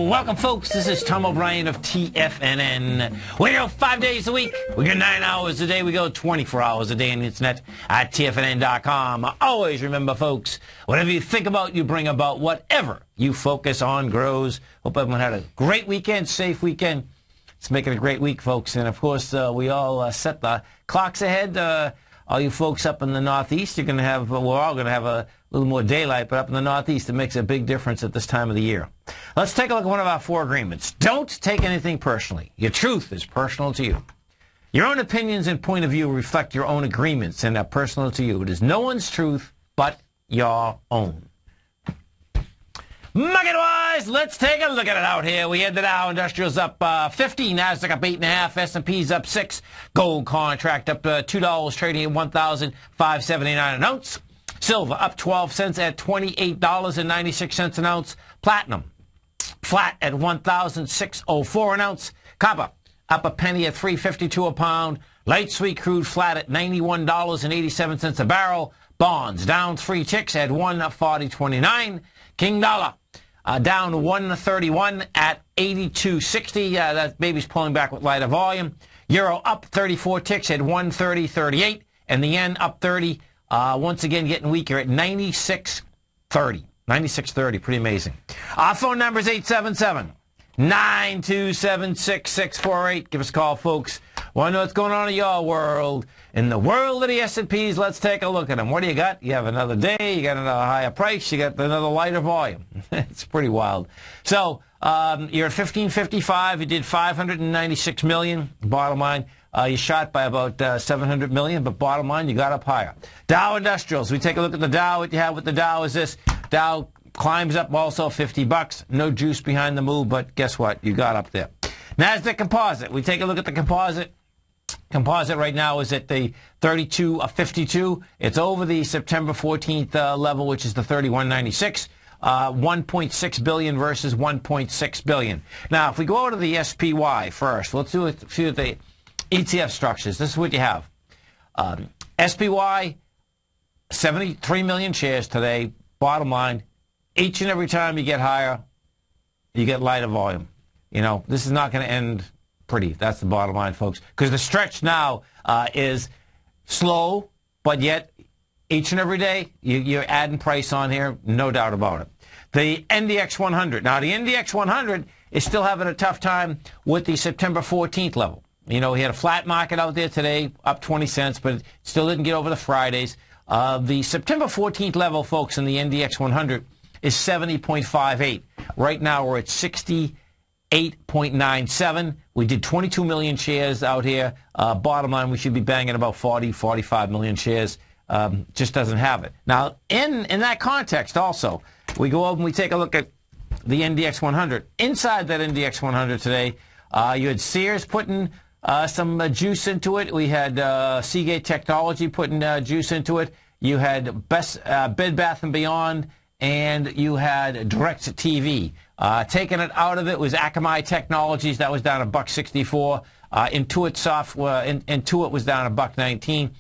Welcome, folks. This is Tom O'Brien of TFNN. We go 5 days a week. We go 9 hours a day. We go 24 hours a day on the internet at TFNN.com. Always remember, folks, whatever you think about, you bring about. Whatever you focus on grows. Hope everyone had a great weekend, safe weekend. Let's make it a great week, folks. And, of course, we all set the clocks ahead. All you folks up in the Northeast, you're going to have, we're all going to have a little more daylight, but up in the Northeast, it makes a big difference at this time of the year. Let's take a look at one of our 4 agreements. Don't take anything personally. Your truth is personal to you. Your own opinions and point of view reflect your own agreements and are personal to you. It is no one's truth but your own. Market-wise, let's take a look at it out here. We had the Dow Industrials up 50, Nasdaq up 8.5, S&P's up 6, gold contract up $2, trading at $1,579 an ounce. Silver up 12 cents at $28.96 an ounce. Platinum flat at $1,604 an ounce. Copper up a penny at $3.52 a pound. Light sweet crude flat at $91.87 a barrel. Bonds down 3 ticks at 140.29. King dollar down 131 at 82.60. That baby's pulling back with lighter volume. Euro up 34 ticks at 130.38, and the yen up 30. Once again getting weaker at 96.30. 96.30, pretty amazing. Our phone number is 877-927-6648. Give us a call, folks. Want to know what's going on in your world? In the world of the S&Ps, let's take a look at them. What do you got? You have another day, you got another higher price, you got another lighter volume. It's pretty wild. So you're at 1555. You did 596 million. Bottom line, you shot by about 700 million, but bottom line, you got up higher. Dow Industrials. We take a look at the Dow. What you have with the Dow is this. Dow climbs up also $50. No juice behind the move, but guess what? You got up there. Nasdaq Composite. We take a look at the composite. Composite right now is at the 32.52. It's over the September 14th level, which is the 31.96. 1.6 billion versus 1.6 billion. Now, if we go over to the SPY first, let's do a few of the ETF structures. This is what you have. SPY, 73 million shares today. Bottom line, each and every time you get higher, you get lighter volume. You know, this is not going to end pretty. That's the bottom line, folks. Because the stretch now is slow, but yet each and every day you're adding price on here, no doubt about it. The NDX 100. Now, the NDX 100 is still having a tough time with the September 14th level. You know, we had a flat market out there today, up 20 cents, but it still didn't get over the Fridays. The September 14th level, folks, in the NDX 100 is 70.58. Right now, we're at 68.97. We did 22 million shares out here. Bottom line, we should be banging about 40, 45 million shares. Just doesn't have it. Now, in that context also, we go over and we take a look at the NDX 100. Inside that NDX 100 today, you had Sears putting some juice into it. We had Seagate Technology putting juice into it. You had Bed Bath & Beyond, and you had Direct TV. Taking it out of it was Akamai Technologies. That was down $1.64. Intuit was down $1.19.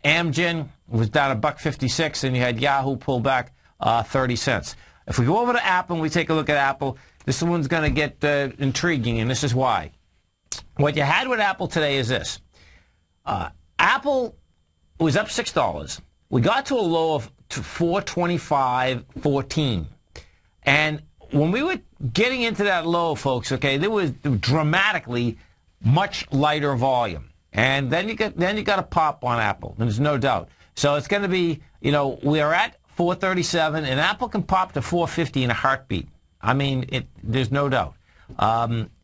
Amgen was down $1.56, and you had Yahoo pull back 30 cents. If we go over to Apple and we take a look at Apple, this one's going to get intriguing, and this is why. What you had with Apple today is this. Apple was up $6. We got to a low of 425.14. And when we were getting into that low, folks, okay, there was dramatically much lighter volume. And then you got a pop on Apple. There's no doubt. So it's going to be, you know, we're at 437, and Apple can pop to 450 in a heartbeat. I mean, there's no doubt.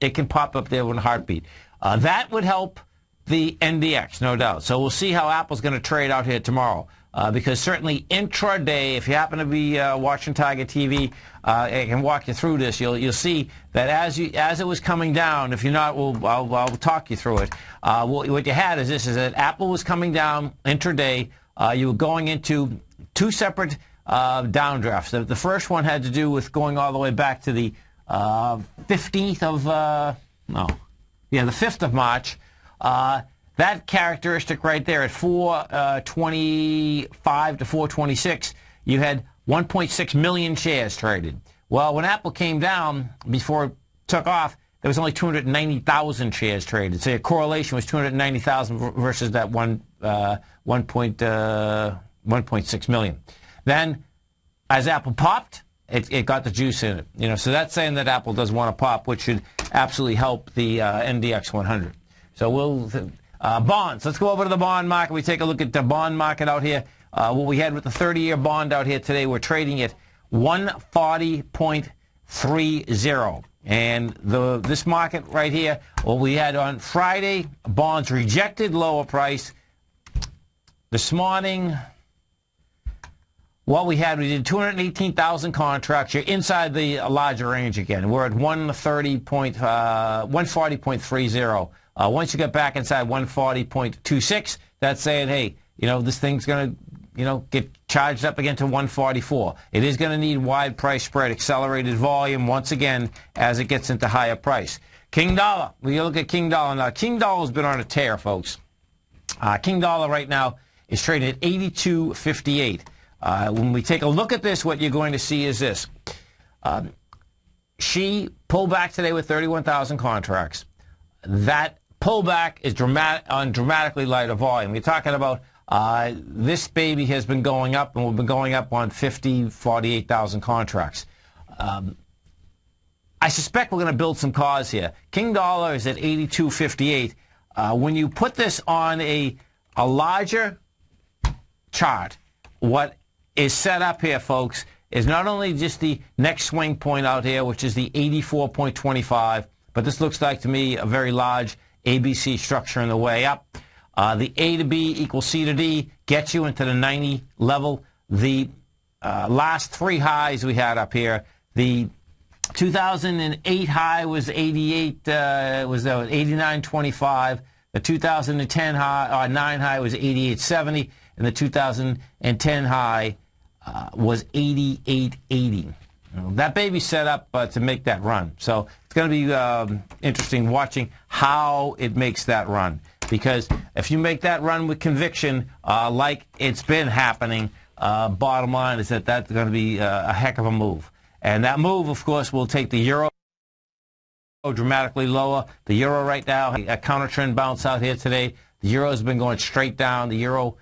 It can pop up there in a heartbeat. That would help the NDX, no doubt. So we'll see how Apple's going to trade out here tomorrow. Because certainly intraday, if you happen to be watching Tiger TV, I can walk you through this. You'll see that as it was coming down. If you're not, I'll talk you through it. What you had is this: is that Apple was coming down intraday. You were going into 2 separate downdrafts. The first one had to do with going all the way back to the 15th of the 5th of March. That characteristic right there at 425 to 426, you had 1.6 million shares traded. Well, when Apple came down before took off, there was only 290,000 shares traded. So your correlation was 290,000 versus that 1.6 million. Then, as Apple popped, it got the juice in it. You know, so that's saying that Apple does want to pop, which should absolutely help the NDX 100. So we'll bonds. Let's go over to the bond market. We take a look at the bond market out here. What we had with the 30-year bond out here today, we're trading at 140.30. And this market right here, what we had on Friday, bonds rejected lower price. This morning, what we did 218,000 contracts. You're inside the larger range again. We're at 140.30. Once you get back inside 140.26, that's saying, hey, you know, this thing's going to, you know, get charged up again to 144. It is going to need wide price spread, accelerated volume once again as it gets into higher price. King dollar. We look at King dollar now. King dollar's been on a tear, folks. King dollar right now is trading at 82.58. When we take a look at this, what you're going to see is this. She pulled back today with 31,000 contracts. That pullback is dramatically lighter volume. You're talking about this baby has been going up, and we've been going up on 48,000 contracts. I suspect we're going to build some cause here. King dollar is at 82.58. When you put this on a larger chart, what is set up here, folks, is not only just the next swing point out here, which is the 84.25, but this looks like to me a very large ABC structure in the way up. The A to B equals C to D gets you into the 90 level. The last three highs we had up here, the 2008 high was 89.25. The 2010 high, 9 high was 88.70, and the 2010 high was 88.80. That baby's set up to make that run. So it's going to be interesting watching how it makes that run. Because if you make that run with conviction, like it's been happening, bottom line is that that's going to be a heck of a move. And that move, of course, will take the euro dramatically lower. The euro right now, a counter trend bounce out here today. The euro has been going straight down. The euro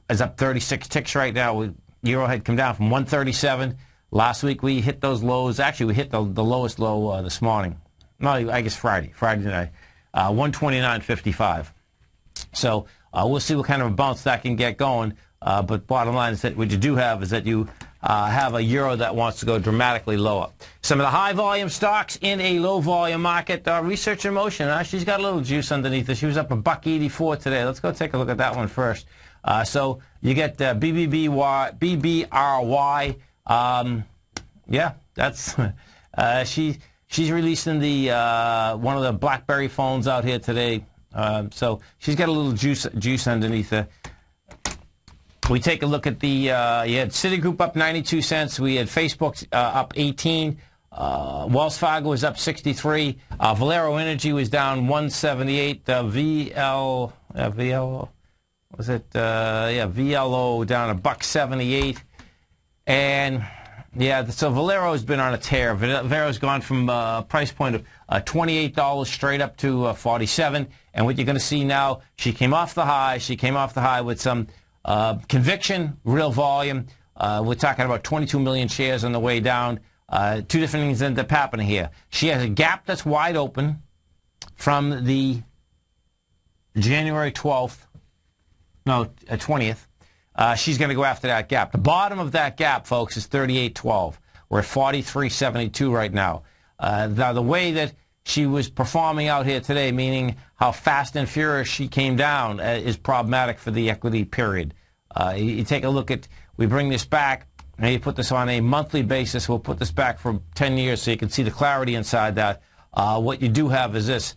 is up 36 ticks right now. Euro had come down from 137. Last week we hit those lows. Actually, we hit the lowest low this morning. No, I guess Friday night. 129.55. So we'll see what kind of a bounce that can get going. But bottom line is that what you do have is that you have a euro that wants to go dramatically lower. Some of the high volume stocks in a low volume market. Research in Motion. She's got a little juice underneath her. She was up $1.84 today. Let's go take a look at that one first. So you get BBRY. Yeah, that's she's releasing the one of the BlackBerry phones out here today. So she's got a little juice underneath her. We take a look at the you had Citigroup up 92 cents. We had Facebook up 18. Wells Fargo was up 63. Valero Energy was down 178. VLO down $1.78. And yeah, so Valero has been on a tear. Valero's gone from a price point of $28 straight up to $47. And what you're going to see now, she came off the high. She came off the high with some conviction, real volume. We're talking about 22 million shares on the way down. Two different things end up happening here. She has a gap that's wide open from the January 20th. She's going to go after that gap. The bottom of that gap, folks, is 38.12. We're at 43.72 right now. Now, the way that she was performing out here today, meaning how fast and furious she came down, is problematic for the equity period. You take a look at, we bring this back, and you put this on a monthly basis. We'll put this back for 10 years so you can see the clarity inside that. What you do have is this.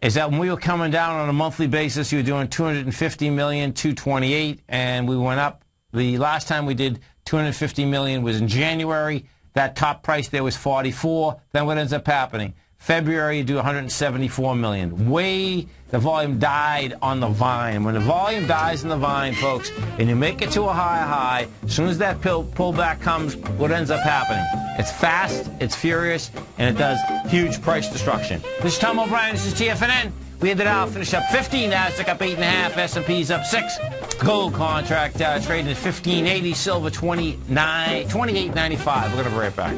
Is that when we were coming down on a monthly basis, you were doing 250 million, 228, and we went up. The last time we did 250 million was in January. That top price there was 44. Then what ends up happening? February, you do 174 million. The volume died on the vine. When the volume dies in the vine, folks, and you make it to a high, as soon as that pullback comes, what ends up happening? It's fast, it's furious, and it does huge price destruction. This is Tom O'Brien. This is TFNN. We ended out, finished up 15, Nasdaq up 8.5, S&P's up 6. Gold contract trading at 15.80, silver 28.95. We're going to be right back.